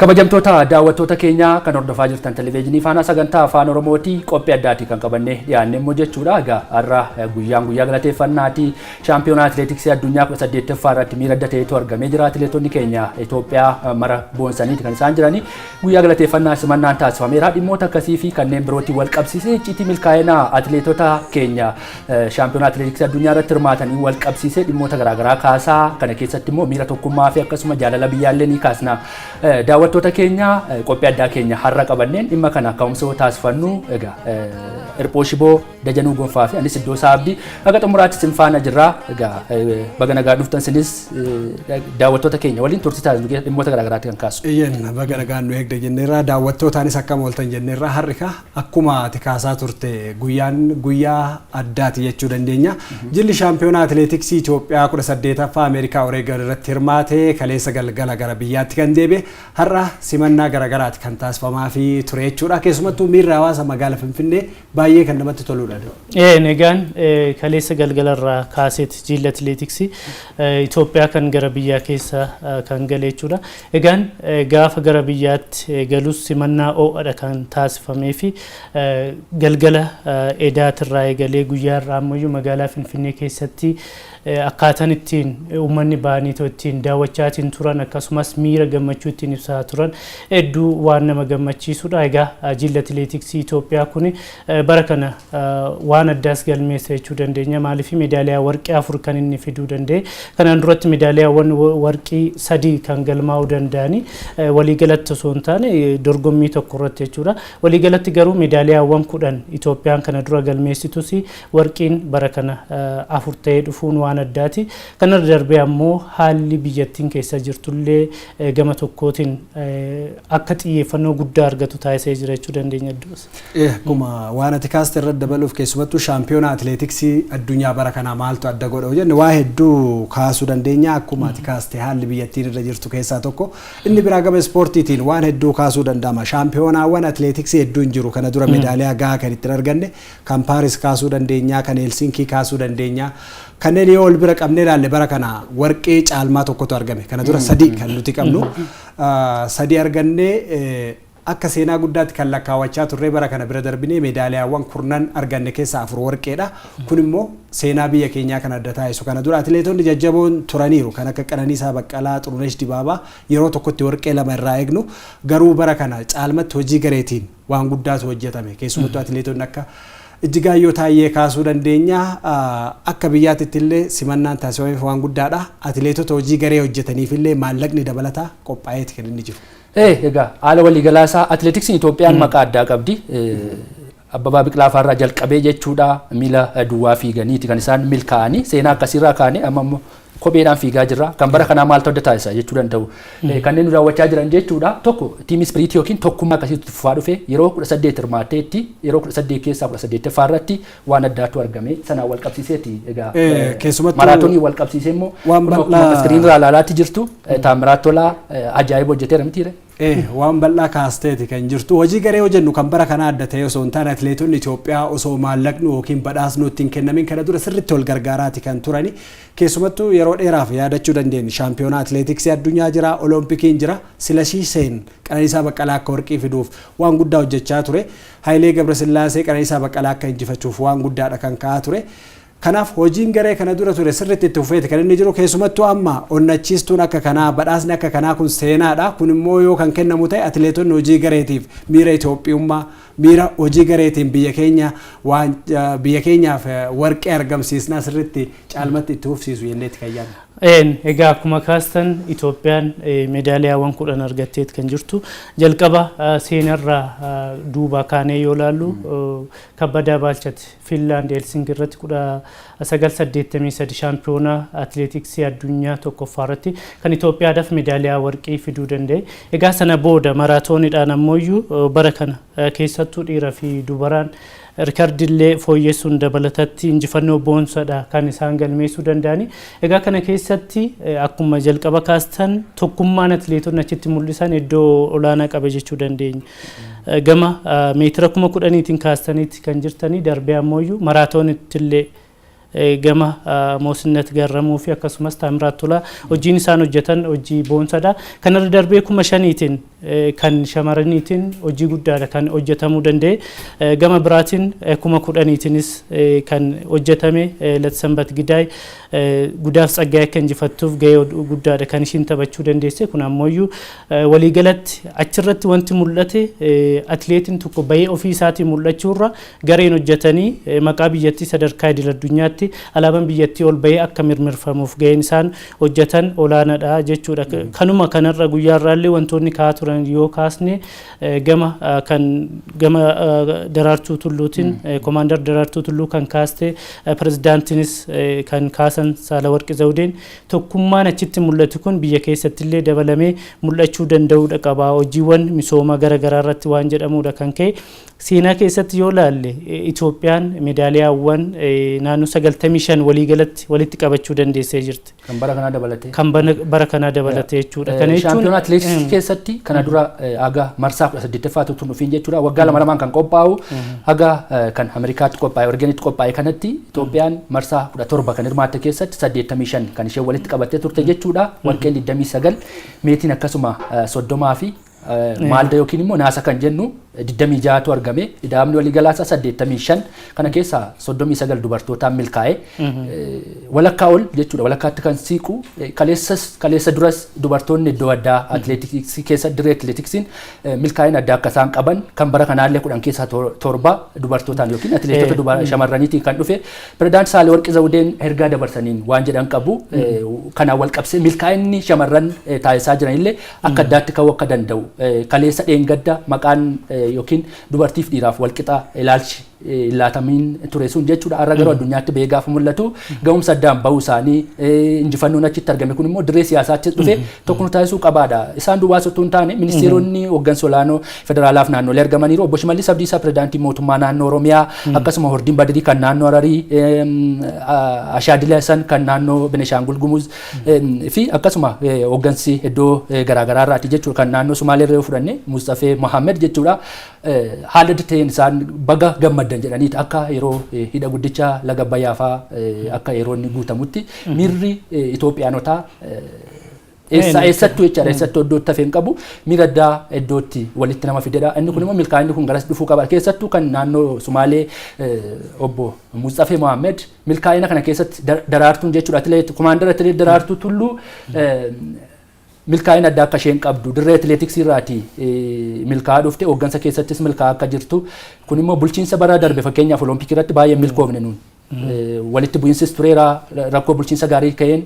Kabajamtoota daawwattoota keenya kan hordofaa jirtan televezyiinii Fana sagantaa afaan Oromooti qophii addaati kan qabannee dhiyaannee immoo jechuudha. Egaa har'a guyyaa galateeffannaati shaampiyoonaa atileetiksii addunyaa 18ffaa irratti miira adda ta'etu argamee jira. Atileetonni keenya Itoophiyaa mara boonsaniiti kan isaan jirani. Guyyaa galateeffannaa simannaan taasifameera. Dhimmoota akkasii fi kanneen birootiin wal qabsiisee icciitii milkaa'inaa atileetota keenya shaampiyoonaa atileetiksii addunyaa irratti hirmaatanii wal qabsiisee dhimmoota garaagaraa kaasaa kana keessatti immoo miira tokkummaa fi akkasuma jaalala biyyaallee ni kaasna. Daawwattoota keenya qophii addaa keenya har'a qabanneen dhimma kana ka'umsa taasifannu egaa Irpooshiboo Dajanuu Gonfaa fi anis iddoo saabdii akka xumuraatti sin faana jirra. Egaa baga nagaa dhuftan sinis daawwattoota keenya waliin tursiisaa dhimmoota garaagaraatti kan kaasu. Iyyan baga nagaa nu eegde jenneerra daawwattootaanis akkam ooltan jenneerra har'a akkuma ati kaasaa turte guyyaa addaati jechuu dandeenya. Jilli shaampiyoonaa atileetiksii Itiyoophiyaa 18ffaa Ameerikaa Oreegon irratti hirmaate kaleessa galgala gara biyyaatti kan deebi'e har'a simannaa garaagaraati kan taasifamaa fi ture jechuudha. Keessumattuu miirri hawaasa magaalaa Finfinnee baay'ee kan namatti toludha. Egaan kaleessa galgalarraa kaaseeti jilli atileetiksii Itoophiyaa kan gara biyyaa keessa kan gale jechuudha. Egaan gaafa gara biyyaatti galus simannaa ho'aadha kan taasifamee fi galgala edaatirraa eegalee guyyaarraa ammayyuu magaalaa Finfinnee keessatti akkaataan ittiin uummanni ba'anii ittiin daawwachaatiin turan akkasumas miira gammachuu ittiin ibsaa turan hedduu waan nama gammachiisudha. Egaa jilli atileetiksii Itoophiyaa kun bara kana waan addaas galmeessa jechuu dandeenya. Maaliif meedaaliyaa warqii 4 kan inni fiduu danda'e. Kanaan duratti meedaaliyaawwan warqii 3 kan galmaa'uu danda'ani waliigalatti osoo hin taane dorgommii tokko irratti jechuudha. Waliigalatti garuu meedaaliyaawwan 10 Itoophiyaan kana dura galmeessitus warqiin bara kana 4 ta'ee dhufuun waan addaati. Kana darbee ammoo haalli biyyattiin keessa jirtullee gama tokkootiin akka xiyyeeffannoo guddaa argatu taasisee jira jechuu dandeenya iddoos. Akkuma waan ati kaaste irratti dabaluuf keessumattuu shaampiyoonaa atileetiksii addunyaa bara kanaa maaltu adda godha jenne waa hedduu kaasuu dandeenya. Akkuma ati kaaste haalli biyyattiin irra jirtu keessaa tokko inni biraa gama ispoortiitiin waan hedduu kaasuu danda'ama. Shaampiyoonawwan atileetiksii hedduun jiru kana dura meedaaliyaa gahaa kan ittiin arganne kan Paaris kaasuu dandeenya, kan Helsinkii kaasuu dandeenya. Kanneen yoo ol bira qabnee ilaalle bara kana warqee caalmaa tokkotu argame. Kana dura 3 kan nuti qabnu 3 argannee akka seenaa guddaatti kan lakkaawachaa turre bara kana bira darbinee meedaaliyaawwan 10 arganne keessaa 4 warqeedha. Kun immoo seenaa biyya keenyaa kan adda taasisu. Kana dura atileetonni jajjaboon turaniiru kan akka Qananiisaa Baqqalaa, Xurunesh Dibaabaa yeroo tokkotti warqee 2 irraa eegnu garuu bara kana caalmatti hojii gareetiin waan guddaatu hojjetame. Keessumattuu atileetonni akka Ijjigaayyoo taayee kaasuu dandeenya. Akka biyyaatti illee simannaan taasifameef waan guddaadha. Atileetota hojii garee hojjetaniif illee maallaqni dabalataa qophaa'eeti kan inni jiru. Egaa haala waliigalaasaa atileetiksiin Itoophiyaan maqaa addaa qabdi. Abbabaa Biqilaa Faarraa jalqabee jechuudha miila duwwaa fiiganiiti kan isaan milkaa'anii seenaa akkasiirraa kaane amma kopheedhaan fiigaa jirra. Kan bara kanaa maaltu adda taasisa jechuu danda'u. Kanneen nu daawwachaa jiran jechuudha. Tokko tiim ispiriitii yookiin tokkummaa akkasiitu fufaa dhufe yeroo 18 hirmaateetti yeroo 18 keessaa 18ffaa irratti waan addaatu argame sanaan wal qabsiiseeti. Egaa maraatoonii wal qabsiisee immoo iskiriinirraa ilaalaatti jirtu Taamiraat Tolaa ajaa'iba hojjeteera mitiire. Waan bal'aa kaasteeti kan jirtu hojii garee hojjennu kan bara kana adda ta'e osoo hin taane atileetonni Itoophiyaa osoo maallaqni yookiin badhaasni ittiin kennamin kana dura sirriitti wal gargaaraati kan turani. Keessumattuu yeroo dheeraaf yaadachuu dandeenya. Shaampiyoonaa atileetiksii addunyaa jira, Oloompikiin jira, Silashii Seen Qananiisaa Baqqalaa akka warqii fiduuf waan guddaa hojjechaa ture. Hayilee Gabrasillaasee Qananiisaa Baqqalaa akka injifachuuf waan guddaadha kan ka'aa ture. Kanaaf hojiin garee kana dura ture sirriitti itti fufeeti kan inni jiru. Keessumattuu amma onnachiistuun akka kanaa badhaasni akka kanaa kun seenaadha. Kun immoo yoo kan kennamu ta'e atileetonni hojii gareetiif miira Itoophiyummaa miira hojii gareetiin biyya keenyaaf warqee argamsiisnaa sirriitti caalmatti itti fufsiisu jenneetti kan yaadnu. Egaa akkuma kaastan Itoophiyaan meedaaliyaawwan 10 argatteet kan jirtu. Jalqaba seenarraa duuba kaanee yoo ilaallu Kabbadaa Baalchati Finlaand Helsinkii irratti 1983 shaampiyoonaa atileetiksii addunyaa tokkoffaa irratti kan Itoophiyaadhaaf meedaaliyaa warqii fiduu danda'e. Egaa sana booda maraatooniidhaan ammoo bara kana keessattuu dhiiraa fi dubaraan riikardillee fooyyessuun dabalatatti injifannoo boonsadha kan isaan galmeessuu danda'ani. Egaa kana keessatti akkuma jalqaba kaastan tokkummaan atileetonni achitti mul'isan iddoo olaanaa qaba jechuu dandeenya. Gama meetira 10,000tiin kaastaniitti kan jirtanii darbee ammoo maraatoonitti illee gama Moosinnat Garramuu fi akkasumas Taamiraat Tolaa hojiin isaan hojjetan hojii boonsadha. Kanarra darbee 5,000tiin kan shamarraniitiin hojii guddaadha kan hojjetamuu danda'e gama biraatiin 10,000tiinis kan hojjetame Latsambat Gidaay gudaaf Tsaggaayee akka injifattuuf gahee guddaadha kan ishiin taphachuu dandeesse kun ammoo waliigalatti achirratti wanti mul'ate atileetiin tokko bahee ofii isaatii mul'achuurra gareen hojjetanii maqaa biyyattii sadarkaa idil addunyaatti alaabaan biyyattii ol bahee akka mirmirfamuuf gaheen isaan hojjetan olaanaadha jechuudha kanuma kanarra guyyaarraallee wantoonni kaa'aa turan yoo kaasne gama Daraartuu Tulluutiin Commander Daraartuu Tulluu kan kaaste pirezidaantiinis kan kaasan Saalawarqi Zawudeen tokkummaan achitti mul'atu kun biyya keessatti illee dabalamee mul'achuu danda'uudha qaba hojiiwwan misooma garaagaraa irratti waan jedhamuudha kan ka'e seenaa keessatti yoo laalle Itoophiyaan meedaaliyaawwan naannoo 95 waliigalatti walitti qabachuu dandeessee jirti kan bara kanaa dabalatee jechuudha kana jechuun shaampiyoona atileetiksii keessatti kana dura aga marsaa 18ffaatu tunuufiin jechuudha waggaa lama kan qophaa'u aga kan Ameerikaatti qophaa'e organitti qophaa'e kanatti Itoophiyaan marsaa 17 kan hirmaatte keessatti 85 kan ishee walitti qabattee turte jechuudha warqeen 29 meetiin akkasuma 30 fi maalda yookiin immoo naasa kan jennu 26tu argame idaamni waliigalaasaa 85 kana keessaa 39 dubartootaan milkaa'e walakkaa ol jechuudha walakkaatti kan siiqu kaleessa duras dubartoonni iddoo addaa atileetiksii keessa dirree atileetiksiin milkaa'ina adda akka isaan qaban kan bara kanaallee 10 keessaa 7 dubartootaan yookiin atileetota shamarraniitiin kan dhufe pirezidaanti Saalawarqi Zawudeen ergaa dabarsaniin waan jedhan qabu kanaan wal qabsee milkaa'inni shamarran taasisaa jiranillee akka addaatti ka'uu akka danda'u kaleessa dheengadda maqaan yookiin dubartiif dhiiraaf walqixa ilaalchi laatamiin ture sun jechuudha har'a garuu addunyaatti bahee gaafa mul'atu ga'umsa addaan bahuu isaanii injifannoon achitti argame kun immoo dirree siyaasaatti dhufe tokko nu taasisuu qabaadha isaan duwwaas otoo hin taane ministeeronni hooggansa olaanoo federaalaaf naannolee argamaniiru obbo Shimallis Abdiisaa pirezidaantii mootummaa naannoo Oromiyaa akkasuma Hordiin Badirii kan naannoo Hararii Ashaadila San kan naannoo Beneshaangul Gumuz fi akkasuma hooggansi iddoo garaagaraa irraati jechuudha kan naannoo Sumaalee irraa fudhanne Mustafee Mohammed jechuudha haala ta'een isaan baga gammadan jedhaniiti akka yeroo hidha guddicha laga Abbayyaafaa akka yeroo inni guutamutti miirri Itoophiyaanotaa eessattuu jechaadha eessattuu iddootti hafeen qabu miira addaa iddootti walitti nama fidedha inni kun immoo milkaa'inni kun garas dhufuu qaba keessattuu kan naannoo Sumaalee obbo Mustafee Mohammed milkaa'ina kana keessatti daraartuun jechuudha Commander atileet Daraartuu Tulluu milkaa'ina adda akka isheen qabdu dirree atileetiksii irraati milkaa'aa dhufte hooggansa keessattis milkaa'aa akka jirtu kun immoo bulchiinsa bara darbe fakkeenyaaf olompikii irratti baay'ee milkoofne nuun walitti bu'iinsis tureera rakkoo bulchiinsa gaarii ka'een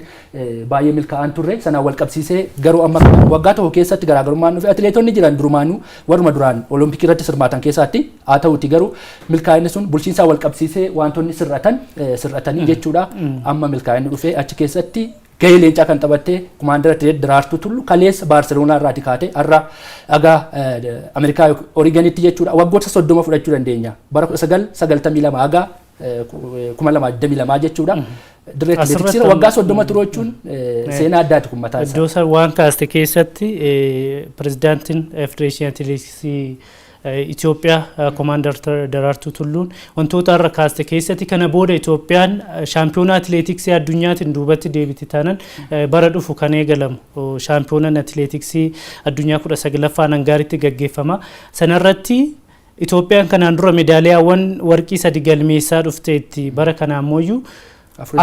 baay'ee milkaa'aan turre sanaan wal qabsiisee garuu amma waggaa tokko keessatti garaagarummaan dhufe atileetonni jiran durumaanuu warruma duraan olompikii irratti sirmaatan keessaatti haa ta'uti garuu milkaa'inni sun bulchiinsaa wal qabsiisee wantoonni sirratanii jechuudha amma milkaa'inni dhufe achi keessatti gahee leencaa kan taphatte Commander atileet Daraartuu Tulluu kaleessa Baarseloonaa irraati kaate har'a aga Ameerikaa Oreegonitti jechuudha waggoota 30 fudhachuu dandeenya bara 1992 aga 2022 jechuudha dirree atileetiksii waggaa 30 turochuun seenaa addaati kun mataa isaa iddoo waan kaaste keessatti pirezidaantiin Federeeshinii Atileetiksii Itoophiyaa Commander Daraartuu Tulluun wantoota har'a kaaste keessatti kana booda Itoophiyaan shaampiyoona atileetiksii addunyaatiin duubatti deebiti taanaan bara dhufu kan eegalamu shaampiyoonaan atileetiksii addunyaa 19ffaan hangaaritti gaggeeffama sanarratti Itoophiyaan kanaan dura meedaaliyaawwan warqii 3 galmeessaa dhufteetti bara kana ammoo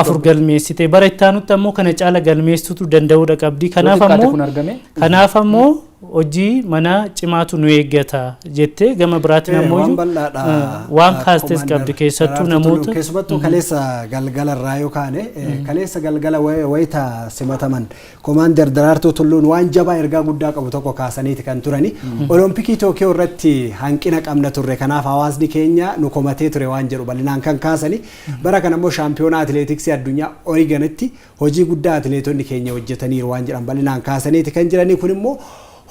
afur galmeessite bara itti aanutti ammoo kana caala galmeessituu danda'uudha qabdi kanaaf ammoo hojii mana cimaatu nu eeggata jettee gama biraatiin ammoo waan kaastes qabdi keessattuu namoota keessumattuu kaleessa galgala irraa yookaan kaleessa galgala wayita simataman Commander Daraartuu Tulluun waan jabaa ergaa guddaa qabu tokko kaasaniiti kan turani olompikii Tookiyoo irratti hanqina qabna turre kanaaf hawaasni keenya nu komatee ture waan jedhu bal'inaan kan kaasani bara kana immoo shaampiyoona atileetiksii addunyaa Oreegonitti hojii guddaa atileetonni keenya hojjetaniiru waan jedhan bal'inaan kaasaniiti kan jiranii kun immoo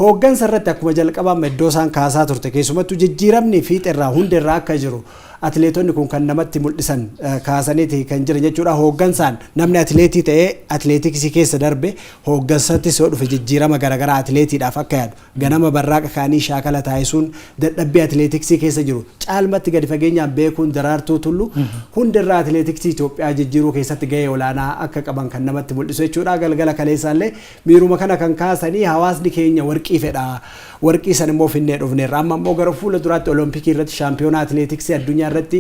hooggansa irratti akkuma jalqabaa iddoo isaan kaasaa turte keessumattuu jijjiiramni fiixirraa hundirraa akka jiru atileetonni kun kan namatti mul'isan kaasaniiti kan jiran jechuudha hooggansaan namni atileetii ta'ee atileetiksii keessa darbe hooggansatti soo dhufe jijjiirama garaagaraa atileetiidhaaf akka yaadu ganama barraaqa kaanii shaakala taasisuun dadhabbii atileetiksii keessa jiru caalmatti gadi fageenyaan beekuun Daraartuu Tulluu hundirraa atileetiksii Itoophiyaa jijjiiruu keessatti gahee olaanaa akka qaban kan namatti mul'isu jechuudha galgala kaleessaallee miiruma kana kan kaasanii hawaasni keenya warqii fedha warqii san immoo finnee dhufneerra amma immoo gara fuula duraatti olompikii irratti shaampiyoonaa atileetiksii addunyaa irratti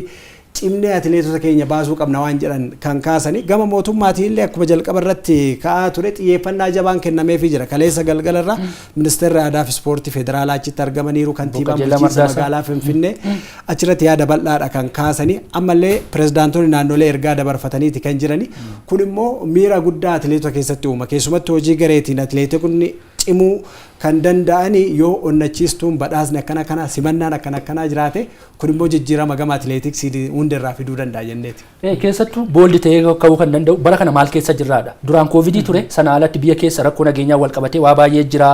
cimnee atileetota keenya baasuu qabna waan jedhan kan kaasanii gama mootummaatiin illee akkuma jalqaba irratti ka'aa ture xiyyeeffannaa jabaan kennameefii jira kaleessa galgala irra ministeerri aadaa fi ispoortii federaalaa achitti argamaniiru kantiibaan bulchiinsa magaalaa Finfinnee achirratti yaada bal'aadha kan kaasanii ammallee pirezidaantonni naannolee ergaa dabarfataniiti kan jirani kun immoo miira guddaa atileetota keessatti uuma keessumatti hojii gareetiin atileetonni cimuu kan danda'ani yoo onnachiistuun badhaasni akkana kana simannaan akkana jiraate kun immoo jijjiirama gama atileetiksii hundarraa fiduu danda'a jenneeti. Keessattuu booldi ta'ee ka'uu kan danda'u bara kana maal keessa jirraadha. Duraan koovidii ture sana alatti biyya keessa rakkoo nageenyaa wal qabatee waa baay'ee jira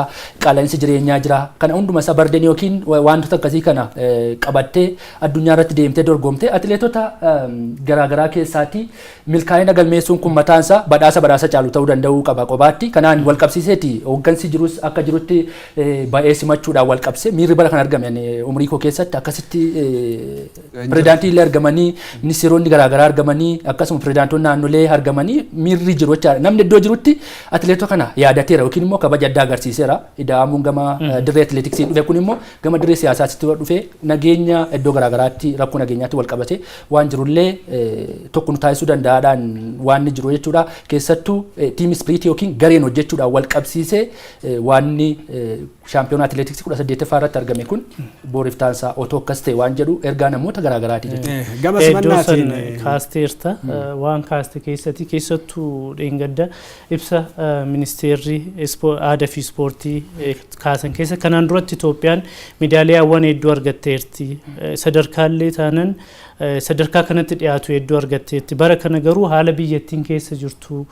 qaala'insi jireenyaa jira kana hunduma isaa bardeen yookiin wantoota akkasii kana qabattee addunyaa irratti deemtee dorgomtee atileetota garaagaraa keessaatti milkaa'ina galmeessuun kun mataansaa badhaasa caalu ta'uu danda'uu qaba qobaatti kanaan wal qabsiiseeti hooggansi jirus akka jirutti baay'ee simachuudhaan wal qabse miirri bara kan argame umrii koo keessatti akkasitti pirezidaantii illee argamanii ministeeronni garaagaraa argamanii akkasuma pirezidaantonni naannolee argamanii miirri jiru jechaadha namni iddoo jirutti atileetota kana yaadateera yookiin immoo kabaja addaa agarsiiseera ida'amuun gama dirree atileetiksii dhufe kun immoo gama dirree siyaasaatti dhufe nageenya iddoo garaagaraatti rakkoo nageenyaatti wal qabate waan jirullee tokko nu taasisuu danda'aadhaan waan jiru jechuudha keessattuu tiim ispiriitii yookiin gareen hojjechuudhaan wal qabsiisee waan shaampiyoonaa atileetiksii 18ffaa irratti argame kun booriftaansaa otoo akkas ta'e waan jedhu ergaa namoota garaagaraati jechuudha. Gama simannaatiin kaasteerta waan kaaste keessatti keessattuu dheengadda ibsa ministeerri aadaa fi ispoortii kaasan keessa kanaan duratti Itoophiyaan meedaaliyaawwan hedduu argatteerti sadarkaallee taanan sadarkaa kanatti dhiyaatu hedduu argatteerti bara kana garuu haala biyyattiin keessa jirtu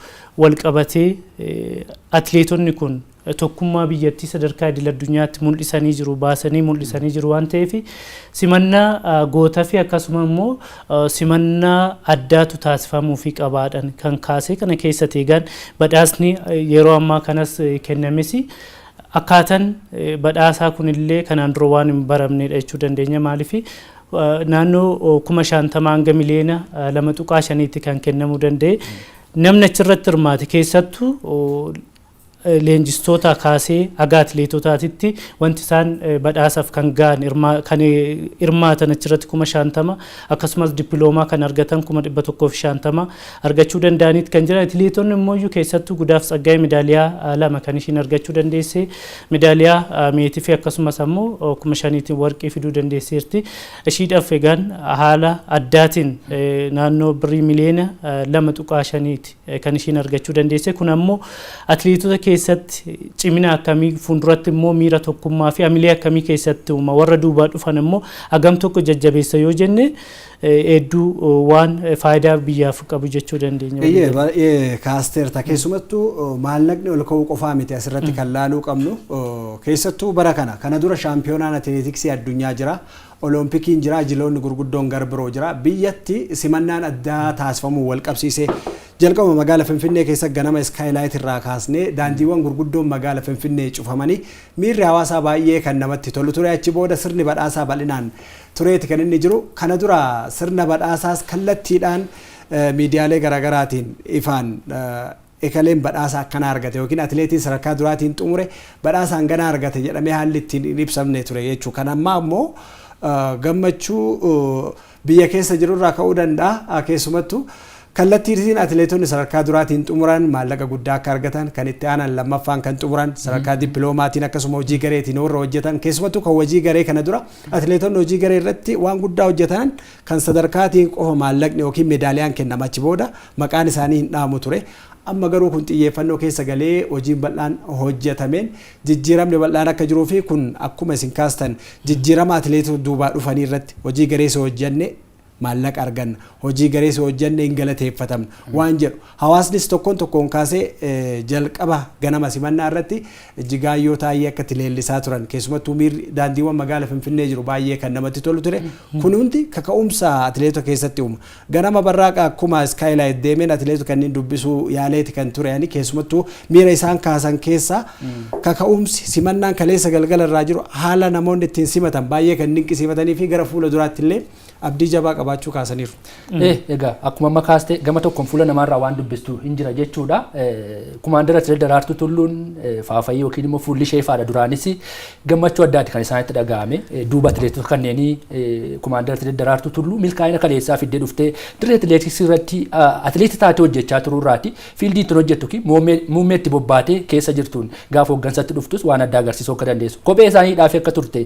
wal qabatee atileetonni kun tokkummaa biyyattii sadarkaa idil addunyaatti mul'isanii jiru baasanii mul'isanii jiru waan ta'eef simannaa gootaa fi akkasuma immoo simannaa addaatu taasifamuu fi qabaadhan kan kaasee kana keessatti eegan badhaasni yeroo ammaa kanas kennames akkaataan badhaasaa kunillee kanaan dura waan hin baramnedha jechuu dandeenya maaliif naannoo 50,000 hanga miliyoona 2.5 kan kennamuu danda'e namni achirratti hirmaate keessattuu leenjistoota kaasee haga atileetotaatitti wanti isaan badhaasaaf kan ga'an kan hirmaatan achirratti 50,000 akkasumas dippiloomaa kan argatan 150 argachuu danda'aniit kan jiran atileetonni immoo keessattuu gudaaf Tsaggaayee meedaaliyaa 2 kan ishiin argachuu dandeesse meedaaliyaa meetii fi akkasumas ammoo 5,000 warqii fiduu dandeesseerti ishiidhaaf egaan haala addaatiin naannoo birrii miliyoona 2.5 kan ishiin argachuu dandeesse kun ammoo atileetota keessatti cimina akkamii fuulduratti immoo miira tokkummaa fi amilee akkamii keessatti uuma warra duubaa dhufan immoo hagam tokko jajjabeessa yoo jenne hedduu waan faayidaa biyyaaf qabu jechuu dandeenya. Kaasteerta keessumattuu maallaqni ol ka'uu qofaa miti asirratti kan laaluu qabnu keessattuu bara kana dura shaampiyoonaan atileetiksii addunyaa jira. Olompikiin jira jiloonni gurguddoon garbiroo jira biyyatti simannaan addaa taasifamuu wal qabsiisee jalqaba magaalaa Finfinnee keessa ganama iskaayilaayit irraa kaasnee daandiiwwan gurguddoon magaalaa Finfinnee cufamanii miirri hawaasaa baay'ee kan namatti tolu ture achi booda sirni badhaasaa bal'inaan tureeti kan inni jiru kana dura sirna badhaasaas kallattiidhaan miidiyaalee garaagaraatiin ifaan ekaleen badhaasa akkana argate yookiin atileetiin sadarkaa duraatiin xumure badhaasaan gana argate jedhamee haalli ittiin ibsamne ture jechuudha kan ammaa immoo gammachuu biyya keessa jirurraa ka'uu danda'a keessumattuu kallattiin atileetonni sadarkaa duraatiin xumuran maallaqa guddaa akka argatan kan itti aanan lammaffaan kan xumuran sadarkaa dippiloomaatiin akkasuma hojii gareetiin warra hojjetan keessumattuu kan hojii garee kana dura atileetonni hojii garee irratti waan guddaa hojjetan kan sadarkaatiin qofa maallaqni yookiin meedaaliyaan kennama achi booda maqaan isaanii hin dhaamu ture. Amma garuu kun xiyyeeffannoo keessa galee hojiin bal'aan hojjetameen jijjiiramni bal'aan akka jiruu fi kun akkuma isin kaastan jijjiirama atileetota duubaa dhufanii irratti hojii gareessa hojjenne maallaqa arganna hojii gareessa hojjenne hin galateeffatamna waan jedhu hawaasnis tokkoon kaasee jalqaba ganama simannaa irratti jigaayyoo taayee akka tileellisaa turan keessumattuu miirri daandiiwwan magaalaa Finfinnee jiru baay'ee kan namatti tolu ture kun hundi kaka'umsa atileetota keessatti uuma ganama barraaqa akkuma iskaayilaayit deemeen atileetota kanneen dubbisuu yaaleeti kan turani keessumattuu miira isaan kaasan keessa kaka'umsi simannaan kaleessa galgala irraa jiru haala namoonni ittiin simatan baay'ee kan dinqisiifatanii fi gara fuula duraatti illee abdii jabaa qabaachuu kaasaniiru. Egaa akkuma amma kaaste gama tokkoon fuula namaarraa waan dubbistu hin jira jechuudha. Kumaandara Atileet Daraartuu Tulluun faafayii yookiin immoo fuulli ishee faadha duraanis gammachuu addaati kan isaanitti dhaga'ame. Duuba atileetota kanneenii kumaandara Atileet Daraartuu Tulluu milkaa'ina kaleessaa fiddee dhuftee dirree atileetiksii irratti atileetii taatee hojjechaa turuurraati. Fiildii ittiin hojjettu ki muummeetti bobbaatee keessa jirtuun gaafa hooggansatti dhuftus waan addaa agarsiisuu akka dandeessu. Kophee isaaniidhaaf akka turte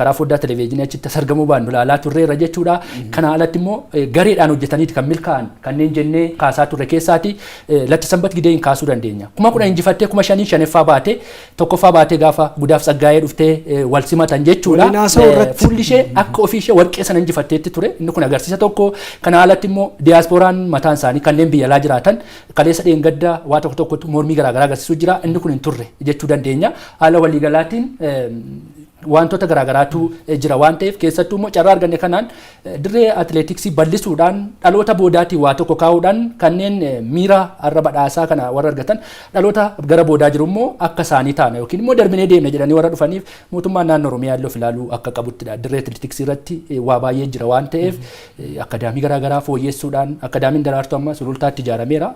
karaa foddaa televezyiinii achitti sargamuu baannu ilaalaa turreerra jechuudha. Kana alatti immoo gareedhaan hojjetaniiti kan milkaa'an kanneen jennee kaasaa turre keessaati Latti Sanbat Gideen kaasuu dandeenya. Kuma kudha injifattee kuma shanii shaneeffaa baatee tokkoffaa baatee gaafa gudaaf saggaayee dhuftee wal simatan jechuudha. Fuulli ishee akka ofii ishee warqee sana injifatteetti ture. Inni kun agarsiisa tokko. Kana alatti immoo diyaaspooraan mataan isaanii kanneen biyya alaa jiraatan kaleessa dheengaddaa waa tokko tokkotti mormii garaagaraa agarsiisuu jira. Inni kun hin turre jechuu dandeenya. Haala waliigalaatiin wantoota garaagaraatu jira waan ta'eef keessattuu immoo carraa arganne kanaan dirree atileetiksii bal'isuudhaan dhaloota boodaatii waa tokko kaa'uudhaan kanneen miira arra badhaasaa kana warra argatan dhaloota gara boodaa jiru immoo akka isaanii taana yookiin immoo darbinee deemna jedhanii warra dhufaniif mootummaan naannoo Oromiyaa illee of ilaaluu akka qabuttidha. Dirree atileetiksii irratti waa baay'ee jira waan ta'eef akadaamii garaagaraa fooyyessuudhaan akadaamiin Daraartuu amma sulultaatti ijaarameera.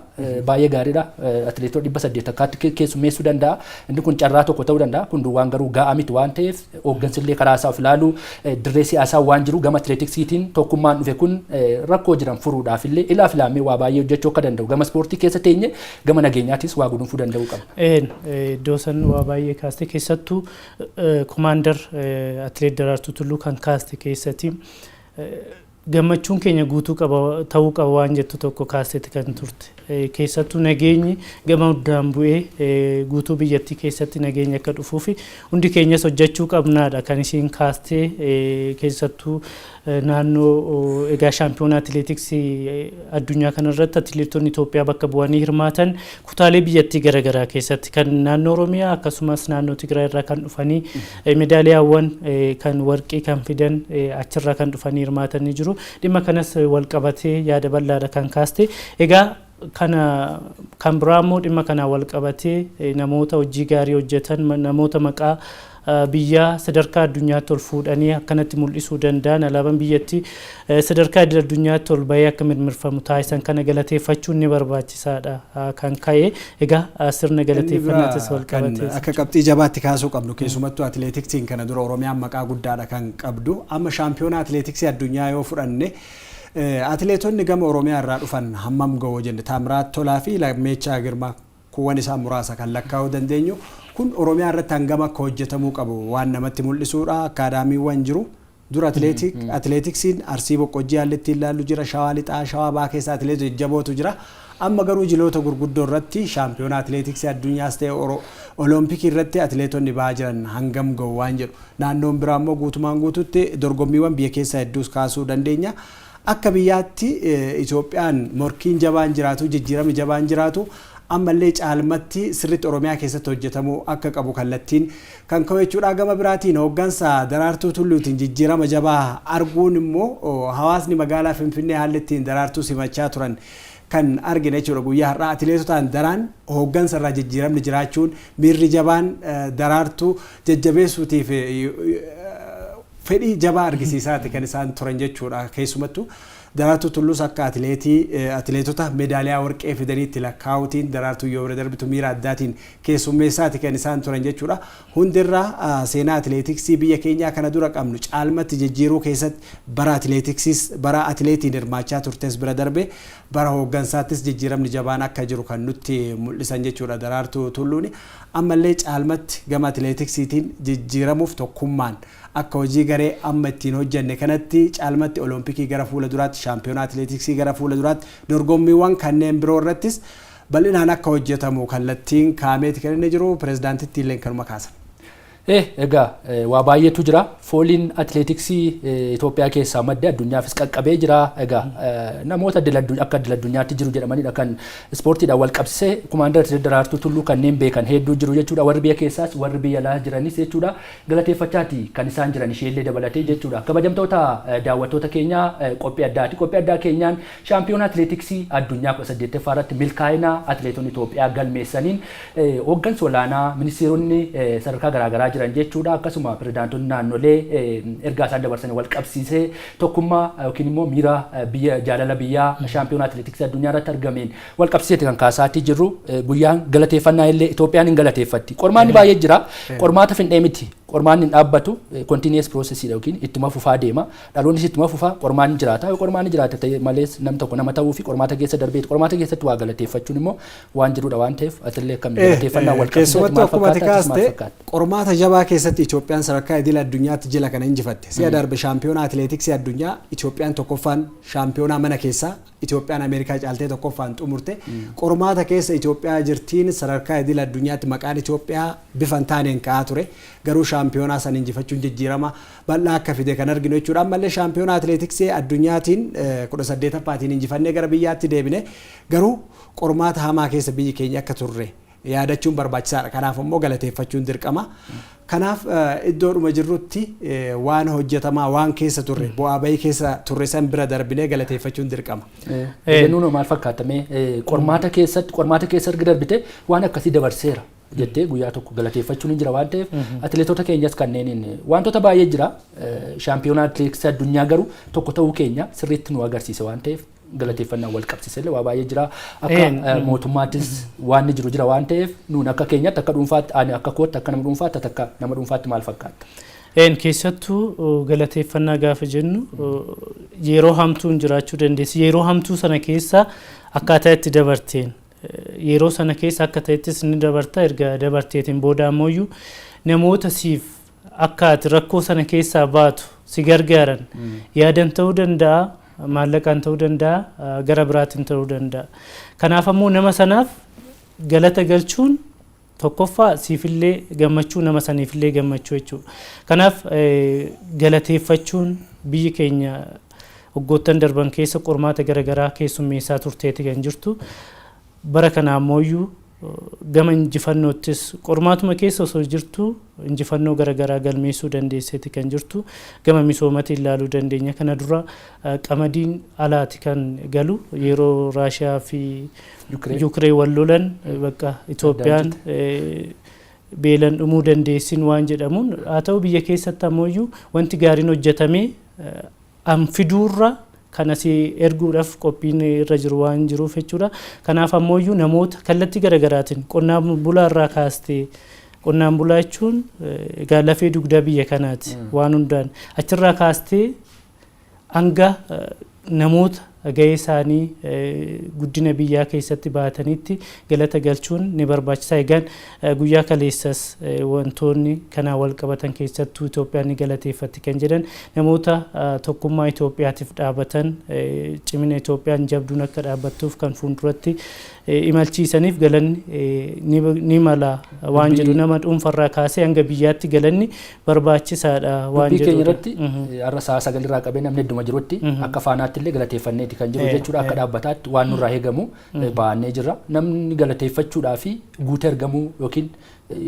Baay'ee gaariidha. Atileetota 800 akkaatti keessummeessuu danda'a. Inni kun carraa tokko ta'uu danda'a. Kun duwwaan garuu ga'a miti waan ta'eef hooggansillee karaa isaa of ilaaluu dirree siyaasaa waan jiru gama atileetiksiitiin tokkummaan dhufe kun rakkoo jiran furuudhaaf illee ilaaf ilaamee waa baay'ee hojjechuu akka danda'u gama ispoortii keessa teenye gama nageenyaatis waa gudunfuu danda'uu qaba. Iddoo san waa baay'ee kaaste keessattuu kumaandar atileet Daraartuu Tulluu kan kaaste keessatti gammachuun keenya guutuu ta'uu qaba waan jettu tokko kaastetti kan turte. Keessattuu nageenyi gama hundaan bu'ee guutuu biyyattii keessatti nageenya akka dhufuu fi hundi keenyas hojjechuu qabnaadha kan isiin kaastee keessattuu naannoo egaa shaampiyoonaa atileetiksii addunyaa kanarratti atileetonni Itoophiyaa bakka bu'anii hirmaatan kutaalee biyyattii garaagaraa keessatti kan naannoo Oromiyaa akkasumas naannoo Tigraay irraa kan dhufanii meedaaliyaawwan kan warqii kan fidan achirraa kan dhufanii hirmaatanii jiru. Dhimma kanas wal qabatee yaada bal'aadha kan kaaste. Egaa kana kan biraammoo dhimma kana wal qabatee namoota hojii gaarii hojjetan namoota maqaa biyya sadarkaa addunyaatti ol fuudhanii akkanatti mul'isuu danda'an alaabaan biyyattii sadarkaa addunyaatti ol bahee akka mirmirfamu taasisan kana galateeffachuun ni barbaachisaadha kan ka'e. Egaa sirna galateeffannaatis wal qabatee akka qabxii jabaatti kaasuu qabnu keessumattuu atileetiksiin kana dura Oromiyaan maqaa guddaadha kan qabdu. Amma shaampiyoonaa atileetiksii addunyaa yoo fudhanne atileetonni gama Oromiyaa irraa dhufan hammam ga'oo jenne Taamiraat Tolaa fi Lammeechaa Girmaa kuwwan isaa muraasa kan lakkaa'uu dandeenyu kun Oromiyaa irratti hangam akka hojjetamuu qabu waan namatti mul'isuudha. Akaadaamiiwwan jiru dura atileetiksiin Arsii Boqqojjii haallitti ilaallu jira, Shawaa Lixaa, Shawaa Bahaa keessa atileetota jajjabootu jira. Amma garuu jiloota gurguddoo irratti shaampiyoonaa atileetiksii addunyaas ta'e olompikii irratti atileetonni bahaa jiran hangam ga'u waan jedhu. Naannoon biraa immoo guutumaan guututti dorgommiiwwan biyya keessaa hedduus kaasuu dandeenya. Akka biyyaatti Itoophiyaan morkiin jabaan jiraatu, jijjiiramni jabaan jiraatu ammallee caalmatti sirriitti Oromiyaa keessatti hojjetamuu akka qabu kallattiin kan ka'u jechuudha. Gama biraatiin hooggansa Daraartuu Tulluutiin jijjiirama jabaa arguun immoo hawaasni magaalaa Finfinnee haalli ittiin Daraartuu simachaa turan kan argine jechuudha. Guyyaa har'aa atileetotaan daraan hooggansa irraa jijjiiramni jiraachuun miirri jabaan Daraartuu jajjabeessuutiif fedhii jabaa argisiisaati kan isaan turan jechuudha. Keessumattuu Daraartuu Tulluus akka atileetota meedaaliyaa warqee fidaniitti lakkaa'uutiin Daraartuu yoo bira darbitu miira addaatiin keessummeessaati kan isaan turan jechuudha. Hundirraa seenaa atileetiksii biyya keenyaa kana dura qabnu caalmatti jijjiiruu keessatti bara atileetiksiis bara atileetiin hirmaachaa turtes bira darbe bara hooggansaattis jijjiiramni jabaan akka jiru kan nutti mul'isan jechuudha. Daraartuu Tulluun ammallee caalmatti gama atileetiksiitiin jijjiiramuuf tokkummaan akka hojii garee amma ittiin hojjenne kanatti caalmatti olompikii gara fuula duraatti shaampiyoonaa atileetiksii gara fuula duraatti dorgommiiwwan kanneen biroo irrattis bal'inaan akka hojjetamu kallattiin kaameeti kan inni jiru. Pirezidaantitti illee kanuma kaasan. Egaa waa baay'eetu jira. Fooliin atileetiksii Itoophiyaa keessaa madde addunyaafis qaqqabee jira. Egaa namoota akka adda addunyaatti jiru jedhamanidha kan ispoortiidhaan wal qabsisee kumaandar atileet Daraartuu Tulluu kanneen beekan hedduu jiru jechuudha. Warri biyya keessaas warri biyya alaa jiranis jechuudha. Galateeffachaati kan isaan jiran isheellee dabalatee jechuudha. Kabajamtoota daawwattoota keenyaa qophii addaati. Qophii addaa keenyaan shaampiyoona atileetiksii addunyaa 18ffaa irratti milkaa'ina atileetonni Itoophiyaa galmeessaniin hooggansa olaanaa ministeeronni sadarkaa garaagaraa jiran jechuudha. Akkasuma pirezidaantonni naannolee ergaa isaan dabarsanii wal qabsiisee tokkummaa yookiin immoo miira biyya jaalala biyyaa shaampiyoonaa atileetiksii addunyaa irratti argameen wal qabsiisee kan kaasaatii jirru guyyaan galateeffannaa illee Itoophiyaan hin galateeffatti. Qormaanni baay'ee jira. Qormaata findhee miti. Qormaanni hin dhaabbatu continuous process yookiin ittuma fufaa deema. Dhaloonnis ittuma fufaa qormaanni jiraata. Yoo qormaanni jiraata ta'e malees nam tokko nama ta'uu fi qormaata keessa darbeetu qormaata keessatti waa galateeffachuun immoo waan jirudha waan ta'eef atillee akkam galateeffannaa wal qabsiisee maal fakkaata? Qormaata jabaa keessatti Itoophiyaan sadarkaa idil addunyaatti jila kana injifatte. Si'a darbe shaampiyoonaa atileetiksii addunyaa Itoophiyaan tokkoffaan shaampiyoonaa mana keessaa Itoophiyaan Ameerikaa caaltee tokkoffaan xumurte. Qormaata keessa Itoophiyaa jirtiin sadarkaa idil addunyaatti maqaan Itoophiyaa bifan taaneen ka'aa ture. Garuu shaampiyoonaa san injifachuun jijjiirama bal'aa akka fide kan arginu jechuudha. Ammallee shaampiyoonaa atileetiksii addunyaatiin 18ffaatiin injifannee gara biyyaatti deebine. Garuu qormaata hamaa keessa biyyi keenya akka turre yaadachuun barbaachisaadha. Kanaaf immoo galateeffachuun dirqama. Kanaaf iddoodhuma jirrutti waan hojjetamaa waan keessa turre bu'aa bahii keessa turre san bira darbinee galateeffachuun dirqama. Jennuun maal fakkaatame qormaata keessa erga darbite waan akkasii dabarseera jettee guyyaa tokko galateeffachuun hin jira waan ta'eef atileetota keenyas kanneeniin wantoota baay'ee jira. Shaampiyoonaa atileetiksii addunyaa garuu tokko ta'uu keenya sirriitti nu agarsiisa waan ta'eef galateeffannaa wal qabsiisellee waa baay'ee jira. Akka mootummaattis waan jiru jira waan ta'eef nuun akka keenyatti akka dhuunfaatti ani akka kootti akka nama dhuunfaatti akka nama dhuunfaatti maal fakkaata? Keessattuu galateeffannaa gaafa jennu yeroo hamtuun jiraachuu dandeessi. Yeroo hamtuu sana keessa akkaataa itti dabarteen yeroo sana keessa akka ta'ettis ni dabarta. Erga dabarteetiin booda ammoo namoota siif akka ati rakkoo sana keessaa baatu si gargaaran yaadan ta'uu danda'a. Maallaqaan ta'uu danda'a, gara biraatiin ta'uu danda'a. Kanaaf ammoo nama sanaaf galata galchuun tokkoffaa siifillee gammachuu nama saniifillee gammachuu jechuudha. Kanaaf galateeffachuun biyyi keenya waggoottan darban keessa qormaata garaagaraa keessummeessaa turteeti kan jirtu. Bara kana ammoo gama injifannoottis qormaatuma keessa osoo jirtu injifannoo garaagaraa galmeessuu dandeesseeti kan jirtu. Gama misoomaatiin ilaaluu dandeenya. Kana dura qamadiin alaati kan galu yeroo Raashiyaa fi Yuukireen wal lolan bakka Itoophiyaan beelan dhumuu dandeessin waan jedhamuun haa ta'u biyya keessatti ammoo wanti gaariin hojjetamee anfiduurra kanas erguudhaaf qophiin irra jiru waan jiruuf jechuudha. Kanaaf ammoo namoota kallattii garaagaraatiin qonnaan bulaa irraa kaastee qonnaan bulaa jechuun egaa lafee dugdaa biyya kanaati waan hundaan achirraa kaastee hanga namoota gahee isaanii guddina biyyaa keessatti baatanitti galata galchuun ni barbaachisa. Egaan guyyaa kaleessas wantoonni kanaa wal qabatan keessattuu Itoophiyaan ni galateeffatti kan jedhan namoota tokkummaa Itoophiyaatiif dhaabatan cimina Itoophiyaan jabduun akka dhaabbattuuf kan fuulduratti imalchiisaniif galanni ni mala waan jedhu nama dhuunfarraa kaasee hanga biyyaatti galanni barbaachisaadha waan jedhu. Biyya keenya irratti har'a sa'a 9 irraa qabee namni hedduma jirutti akka faanaatti illee galateeffanneeti kan jiru jechuudha. Akka dhaabbataatti waan nurraa eegamu baannee jirra. Namni galateeffachuudhaa fi guutee argamuu yookiin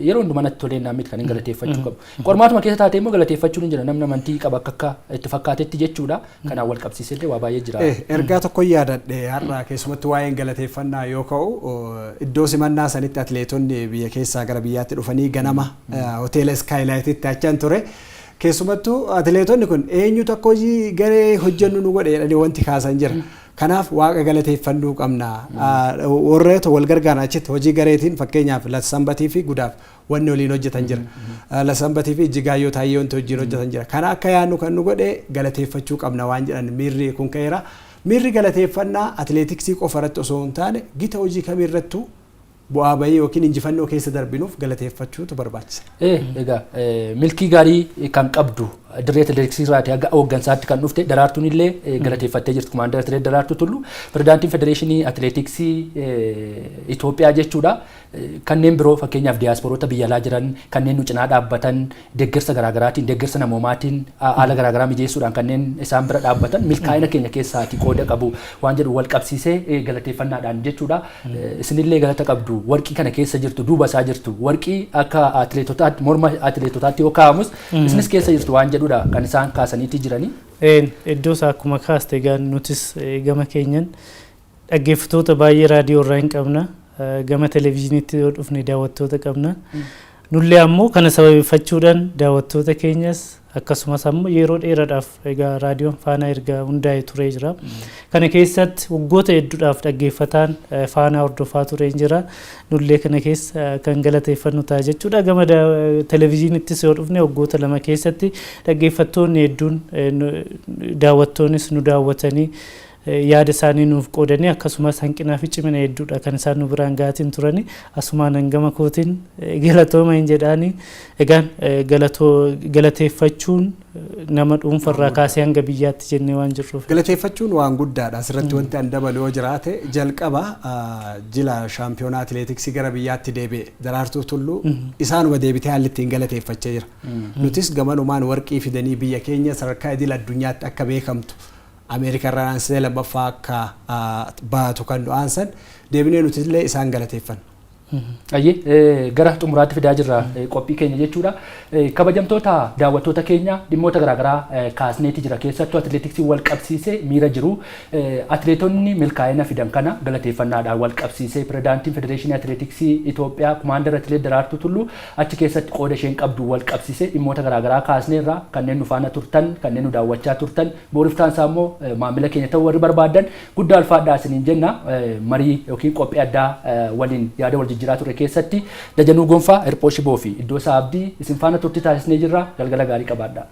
yeroo hundumanatti tolee naamit kan galateeffachuu qabu. Qormaatuma keessa taatee immoo galateeffachuun hin jira. Namni amantii qaba akka itti fakkaatetti jechuudha. Kanaan wal qabsiisellee waa baay'ee jira. Ergaa tokko yaadadhe har'a keessumatti waa'een galateeffannaa yoo ka'u iddoo simannaa sanitti atileetonni biyya keessaa gara biyyaatti dhufanii ganama hoteela Skylight'itti achan ture. Keessumattuu atileetonni kun eenyu tokko hojii garee hojjennu nu godhe jedhanii wanti kaasan jira. Kanaaf waaqa galateeffannuu qabna. Warreetu wal gargaaran achitti hojii gareetiin fakkeenyaaf Lassambatii fi Gudaaf wanni waliin hojjetan jira. Lassambatii fi Jigaayyoo Taayyee wanti wajjin hojjetan jira. Kana akka yaadnu kan nu godhe galateeffachuu qabna waan jedhan miirri kun ka'eera. Miirri galateeffannaa atileetiksii qofa irratti osoo hin taane gita hojii kamiirrattuu bu'aa bahii yookiin injifannoo keessa darbinuuf galateeffachuutu barbaachisa. Egaa milkii gaarii kan qabdu dirree atileetiksii irraati haga hooggansaatti kan dhufte Daraartuun illee galateeffattee jirti. Kumaandar atileet Daraartuu Tulluu pirezidaantiin federeeshinii atileetiksii Itoophiyaa jechuudha. Kanneen biroo fakkeenyaaf diyaasporoota biyya alaa jiran kanneen nu cinaa dhaabbatan deeggarsa garaagaraatiin deeggarsa namoomaatiin haala garaagaraa mijeessuudhaan kanneen isaan bira dhaabbatan milkaa'ina keenya keessaati qooda qabu waan jedhu wal qabsiisee galateeffannaadhaan jechuudha. Isinillee galata qabdu warqii kana keessa jirtu duuba isaa jirtu warqii akka atileetotaatti morma atileetotaatti yoo kaa'amus isinis keessa jirtu waan jedhudha kan isaan kaasaniitii jiranii. Iddoo isaa akkuma kaaste egaan nutis gama keenyan dhaggeeffattoota baay'ee raadiyoo irraa hin qabna. Gama televezyiiniitti yoo dhufne daawwattoota qabna. nullee ammoo kana sababeeffachuudhaan daawwattoota keenyas akkasumas ammoo yeroo dheeraadhaaf egaa raadiyoon Faanaa erga hundaa'ee turee jira. Kana keessatti waggoota hedduudhaaf dhaggeeffataan Faanaa hordofaa turee jira. Nullee kana keessa kan galateeffannu ta'a jechuudha. Gama televezyiinittis yoo dhufne waggoota lama keessatti dhaggeeffattoonni hedduun daawwattoonnis nu daawwatanii yaada isaanii nuuf qoodanii akkasumas hanqinaa fi cimina hedduudha kan isaan nu biraan gaatiin turani asumaan hangama kootiin galatooma hin jedhaani egaan galateeffachuun nama dhuunfarraa kaasee hanga biyyaatti jennee waan jirruuf galateeffachuun waan guddaadha asirratti wanti an dabaloo jiraate jalqaba jila shaampiyoonaa atileetiksii gara biyyaatti deebi'e Daraartuu Tulluu isaanuma deebitee haalli ittiin galateeffachaa jira nutis gamanumaan warqii fidanii biyya keenya sadarkaa idil addunyaatti akka beekamtu Amerika irraa aansee lammaffaa akka baatu kan du'aansan deebinee nuti illee isaan galateeffanna. Gara xumuraatti fidaa jirra qophii keenya jechuudha. Kabajamtoota daawwattoota keenya dhimmoota garaagaraa kaasneeti jira keessattuu atileetiksii wal qabsiisee miira jiru. Atileetonni milkaa'ina fidan kana galateeffannaadhaan wal qabsiisee pirezidaantiin Federeeshinii Atileetiksii Itiyoophiyaa Kumaandar Atileet Daraartuu Tulluu achi keessatti qooda isheen qabdu wal qabsiisee dhimmoota garaagaraa kaasneerra kanneen nu faana turtan kanneen nu daawwachaa turtan booriftaan isaa immoo maamila keenya ta'uu warri barbaadan guddaa alfaadhaa isiniin jenna marii yookiin qophii addaa waliin yaada wal jijjiiraa ture keessatti Dajanuu Gonfaa Hirphoo Shiboo fi Iddoo Isaa Abdii isin faana turtii taasisnee jirra galgala gaarii qabaadhaa.